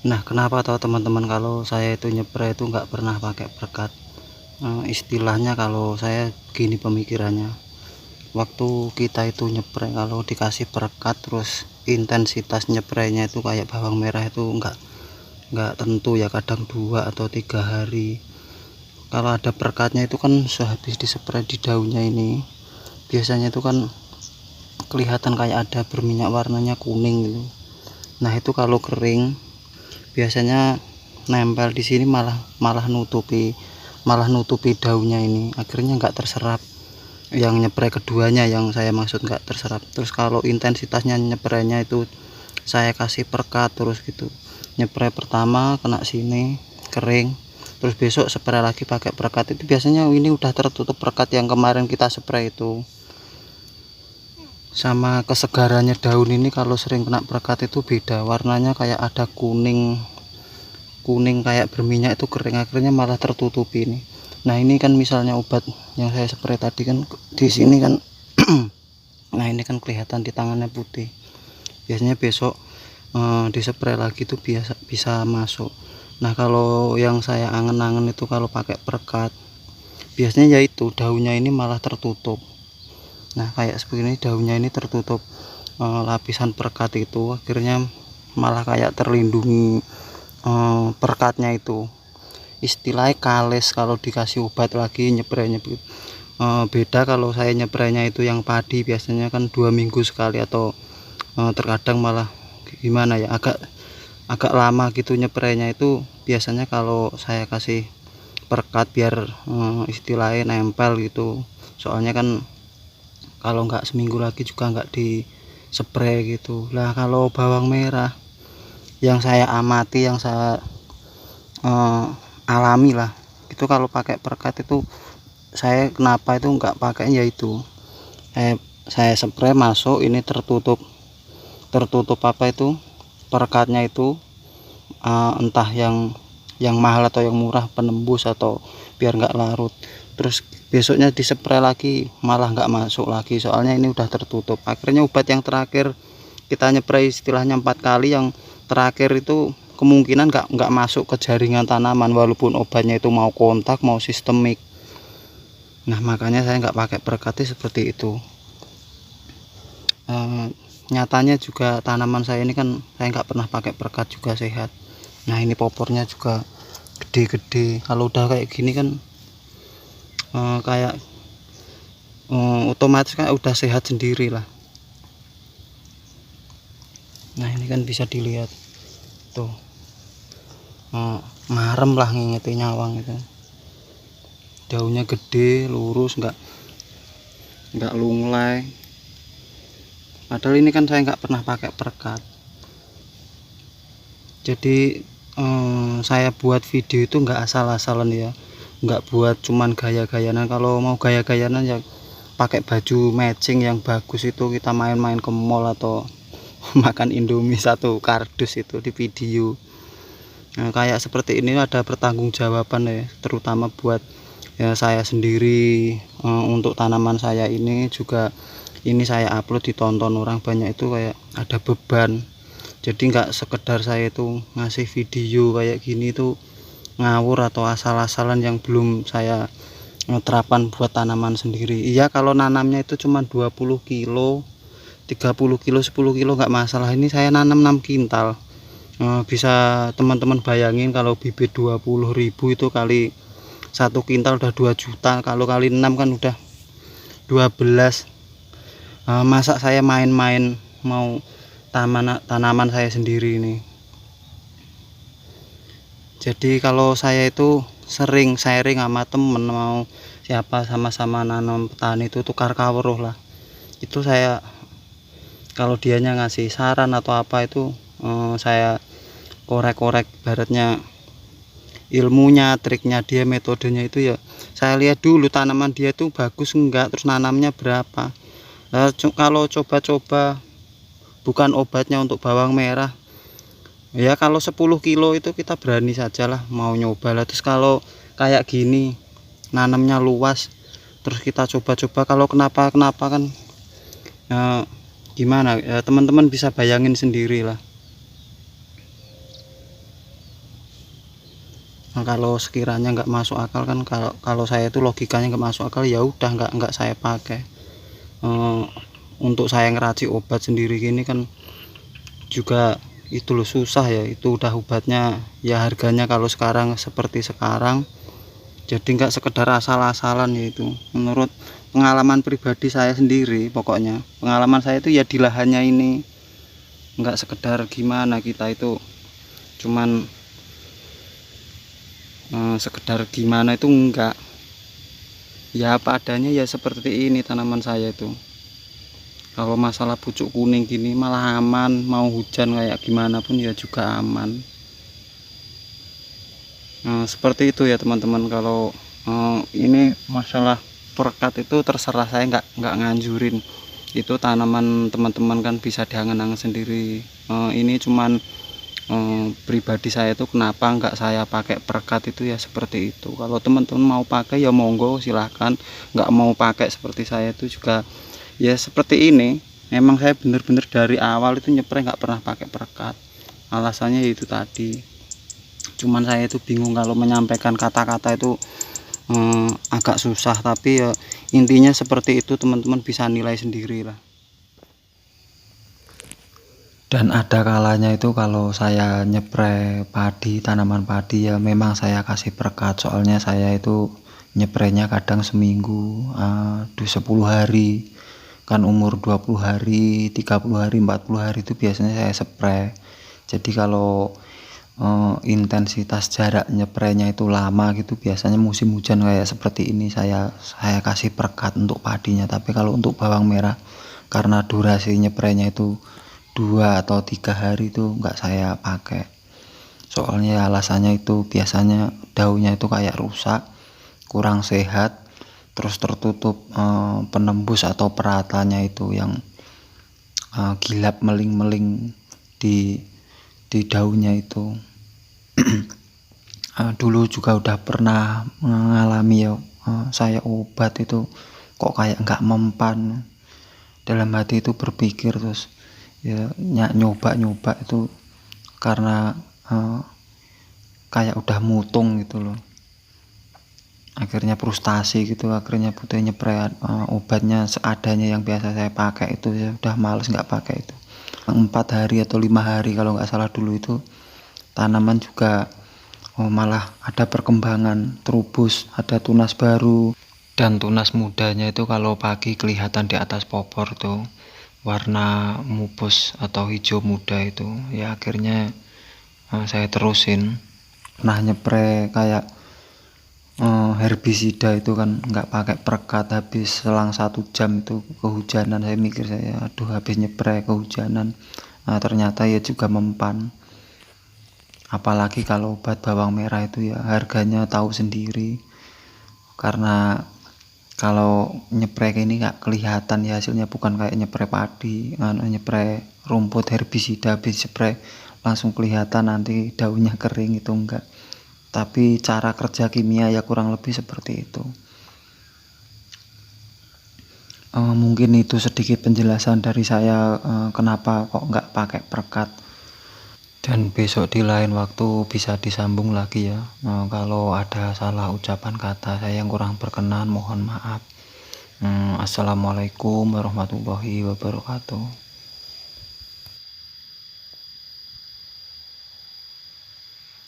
Nah, kenapa tahu teman-teman kalau saya itu nyepray itu nggak pernah pakai perekat? Istilahnya kalau saya gini pemikirannya, waktu kita itu nyepray kalau dikasih perekat terus intensitas nyepraynya itu kayak bawang merah itu nggak tentu ya, kadang 2 atau 3 hari. Kalau ada perekatnya itu kan sehabis dispray di daunnya ini biasanya itu kan kelihatan kayak ada berminyak warnanya kuning gitu. Nah, itu kalau kering biasanya nempel di sini malah malah nutupi daunnya ini, akhirnya nggak terserap. Yang nyepray keduanya yang saya maksud nggak terserap. Terus kalau intensitasnya nyepraynya itu saya kasih perekat terus gitu, nyepray pertama kena sini kering, terus besok spray lagi pakai perekat, itu biasanya ini udah tertutup perekat yang kemarin kita spray itu. Sama kesegarannya daun ini kalau sering kena perekat itu beda warnanya, kayak ada kuning kayak berminyak itu kering, akhirnya malah tertutupi ini. Nah, ini kan misalnya obat yang saya spray tadi kan di sini kan nah ini kan kelihatan di tangannya putih, biasanya besok dispray lagi tuh bisa masuk. Nah, kalau yang saya angen-angen itu kalau pakai perekat biasanya yaitu daunnya ini malah tertutup. Nah, kayak seperti ini daunnya ini tertutup lapisan perekat itu, akhirnya malah kayak terlindungi perekatnya itu. Istilahnya kales kalau dikasih obat lagi nyepraynya. Beda kalau saya nyepraynya itu yang padi biasanya kan 2 minggu sekali, atau terkadang malah gimana ya, agak lama gitu nyepraynya itu. Biasanya kalau saya kasih perekat biar istilahnya nempel gitu, soalnya kan kalau nggak seminggu lagi juga nggak di spray gitu. Lah, kalau bawang merah yang saya amati, yang saya alami lah, itu kalau pakai perekat itu saya kenapa itu nggak pakai, yaitu saya spray masuk ini tertutup apa itu perekatnya itu, entah yang mahal atau yang murah, penembus atau biar nggak larut. Terus besoknya dispray lagi malah nggak masuk lagi, soalnya ini udah tertutup. Akhirnya obat yang terakhir kita nyepray istilahnya 4 kali, yang terakhir itu kemungkinan nggak masuk ke jaringan tanaman walaupun obatnya itu mau kontak mau sistemik. Nah, makanya saya nggak pakai perekatnya seperti itu. Nyatanya juga tanaman saya ini kan saya nggak pernah pakai perekat juga sehat. Nah, ini popornya juga gede-gede. Kalau udah kayak gini kan kayak otomatis kan udah sehat sendiri lah. Nah, ini kan bisa dilihat tuh, marem lah ngingeti nyawang itu. Daunnya gede, lurus, nggak lunglai. Padahal ini kan saya nggak pernah pakai perekat. Jadi saya buat video itu nggak asal-asalan ya, nggak buat cuman gaya-gayanan. Kalau mau gaya-gayanan ya pakai baju matching yang bagus, itu kita main-main ke mall atau makan Indomie 1 kardus itu di video. Nah, kayak seperti ini ada pertanggungjawaban ya, terutama buat ya saya sendiri. Untuk tanaman saya ini juga, ini saya upload ditonton orang banyak, itu kayak ada beban. Jadi nggak sekedar saya itu ngasih video kayak gini itu ngawur atau asal-asalan yang belum saya terapkan buat tanaman sendiri. Iya, kalau nanamnya itu cuma 20 kilo 30 kilo 10 kilo nggak masalah. Ini saya nanam 6 kintal. Bisa teman-teman bayangin kalau bibit 20.000 itu kali 1 kintal udah 2 juta, kalau kali 6 kan udah 12. Masa saya main-main mau tanaman saya sendiri ini. Jadi kalau saya itu sering sharing sama temen, mau siapa sama-sama nanam petani itu tukar kawruh lah. Itu saya kalau dianya ngasih saran atau apa itu saya korek-korek baratnya ilmunya, triknya dia, metodenya itu ya saya lihat dulu tanaman dia tuh bagus enggak, terus nanamnya berapa. Nah, kalau coba-coba bukan obatnya untuk bawang merah ya, kalau 10 kilo itu kita berani sajalah mau nyoba lah. Terus kalau kayak gini nanamnya luas, terus kita coba-coba, kalau kenapa kan gimana ya, teman-teman bisa bayangin sendiri lah. Nah, kalau sekiranya nggak masuk akal kan, kalau saya itu logikanya nggak masuk akal, ya udah nggak saya pakai. Untuk saya ngeracik obat sendiri gini kan juga itu loh susah ya, itu udah obatnya ya harganya kalau sekarang seperti sekarang, jadi nggak sekedar asal-asalan ya. Itu menurut pengalaman pribadi saya sendiri, pokoknya pengalaman saya itu ya di lahannya ini nggak sekedar gimana kita itu cuman sekedar gimana itu enggak, ya apa adanya ya seperti ini tanaman saya itu. Kalau masalah pucuk kuning gini malah aman, mau hujan kayak gimana pun ya juga aman. Seperti itu ya teman-teman. Kalau ini masalah perekat itu terserah, saya nggak nganjurin. Itu tanaman teman-teman kan bisa diangan-angan sendiri. Ini cuman pribadi saya itu kenapa nggak saya pakai perekat itu ya seperti itu. Kalau teman-teman mau pakai ya monggo silahkan, nggak mau pakai seperti saya itu juga ya seperti ini. Memang saya bener-bener dari awal itu nyepray nggak pernah pakai perekat, alasannya itu tadi. Cuman saya itu bingung kalau menyampaikan kata-kata itu agak susah, tapi ya intinya seperti itu, teman-teman bisa nilai sendiri lah. Dan ada kalanya itu kalau saya nyepray padi, tanaman padi, ya memang saya kasih perekat. Soalnya saya itu nyepraynya kadang seminggu, 10 hari. Kan umur 20 hari, 30 hari, 40 hari itu biasanya saya spray. Jadi kalau intensitas jarak nyepraynya itu lama gitu, biasanya musim hujan kayak seperti ini saya kasih perekat untuk padinya. Tapi kalau untuk bawang merah, karena durasi nyepraynya itu 2 atau 3 hari itu nggak saya pakai. Soalnya alasannya itu biasanya daunnya itu kayak rusak, kurang sehat, terus tertutup penembus atau peratanya itu yang gilap meling-meling di daunnya itu. Dulu juga udah pernah mengalami ya, saya obat itu kok kayak nggak mempan. Dalam hati itu berpikir, terus ya nyoba itu karena kayak udah mutung gitu loh, akhirnya frustasi gitu, akhirnya butuh nyepray obatnya seadanya yang biasa saya pakai itu, ya udah males nggak pakai itu. 4 hari atau 5 hari kalau nggak salah dulu itu tanaman juga malah ada perkembangan, terubus, ada tunas baru. Dan tunas mudanya itu kalau pagi kelihatan di atas popor tuh warna mupus atau hijau muda itu, ya akhirnya saya terusin. Nah nyepray kayak herbisida itu kan nggak pakai perekat, habis selang 1 jam itu kehujanan. Saya mikir, saya aduh habis nyepray kehujanan. Ternyata ya juga mempan. Apalagi kalau obat bawang merah itu ya harganya tahu sendiri, karena kalau nyepray ini nggak kelihatan ya hasilnya, bukan kayak nyepray padi, nyepray rumput herbisida habis spray langsung kelihatan nanti daunnya kering, itu enggak. Tapi cara kerja kimia ya kurang lebih seperti itu. Mungkin itu sedikit penjelasan dari saya kenapa kok nggak pakai perekat. Dan besok di lain waktu bisa disambung lagi ya. Kalau ada salah ucapan kata saya yang kurang berkenan, mohon maaf. Assalamualaikum warahmatullahi wabarakatuh.